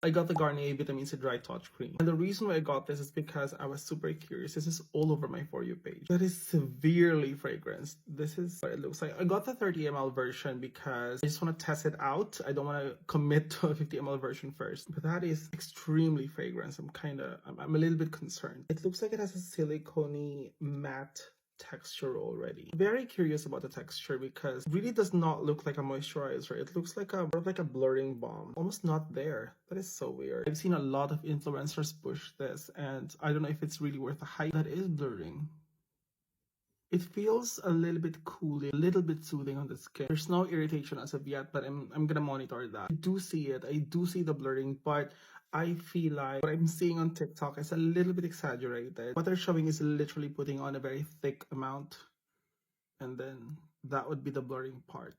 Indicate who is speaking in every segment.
Speaker 1: I got the Garnier Vitamin C Dry Touch Cream. And the reason why I got this is because I was super curious. This is all over my For You page. That is severely fragranced. This is what it looks like. I got the 30 ml version because I just want to test it out. I don't want to commit to a 50 ml version first. But that is extremely fragrant. I'm a little bit concerned. It looks like it has a silicone matte texture already. Very curious about the texture because it really does not look like a moisturizer. It looks like more of like a blurring balm. Almost not there. That is so weird. I've seen a lot of influencers push this and I don't know if it's really worth the hype. That is blurring. It feels a little bit cooling, a little bit soothing on the skin. There's no irritation as of yet, but I'm gonna monitor that. I do see it. I do see the blurring, but I feel like what I'm seeing on TikTok is a little bit exaggerated. What they're showing is literally putting on a very thick amount, and then that would be the blurring part.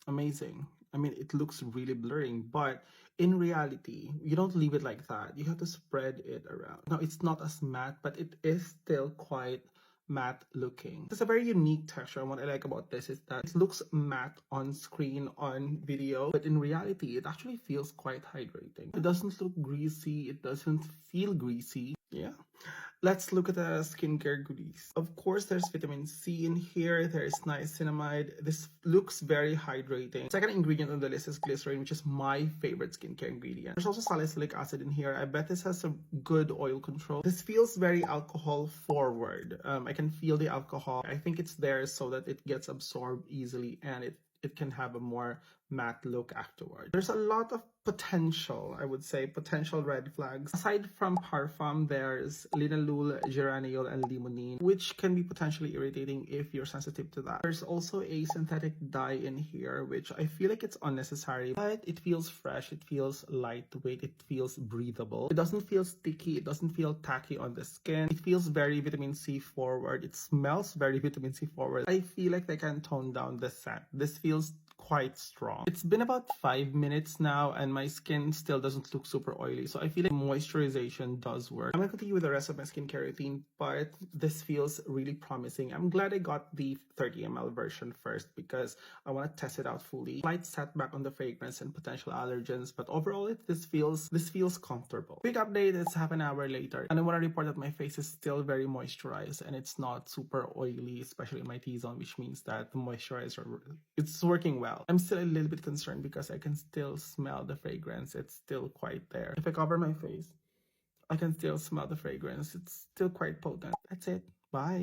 Speaker 1: Amazing. I mean, it looks really blurring, but in reality, you don't leave it like that. You have to spread it around. Now, it's not as matte, but it is still quite matte looking. It's a very unique texture, and what I like about this is that it looks matte on screen, on video, but in reality, it actually feels quite hydrating. It doesn't look greasy. It doesn't feel greasy. Yeah. Let's look at the skincare goodies. Of course, there's vitamin C in here. There's niacinamide. This looks very hydrating. Second ingredient on the list is glycerin, which is my favorite skincare ingredient. There's also salicylic acid in here. I bet this has a good oil control. This feels very alcohol forward. I can feel the alcohol. I think it's there so that it gets absorbed easily and it can have a more matte look afterward. There's a lot of potential, I would say, potential red flags. Aside from parfum, there's linalool, geraniol, and limonene, which can be potentially irritating if you're sensitive to that. There's also a synthetic dye in here, which I feel like it's unnecessary, but it feels fresh, it feels lightweight, it feels breathable. It doesn't feel sticky, it doesn't feel tacky on the skin. It feels very vitamin C forward. It smells very vitamin C forward. I feel like they can tone down the scent. This feels quite strong. It's been about 5 minutes now and my skin still doesn't look super oily, so I feel like moisturization does work. I'm gonna continue with the rest of my skincare routine, but this feels really promising. I'm glad I got the 30 ml version first because I want to test it out fully. Slight setback on the fragrance and potential allergens, but overall this feels comfortable. Quick update, it's half an hour later and I want to report that my face is still very moisturized and it's not super oily, especially in my T-zone, which means that the moisturizer, it's working well. I'm still a little bit concerned because I can still smell the fragrance. It's still quite there. If I cover my face, I can still smell the fragrance. It's still quite potent. That's it. Bye.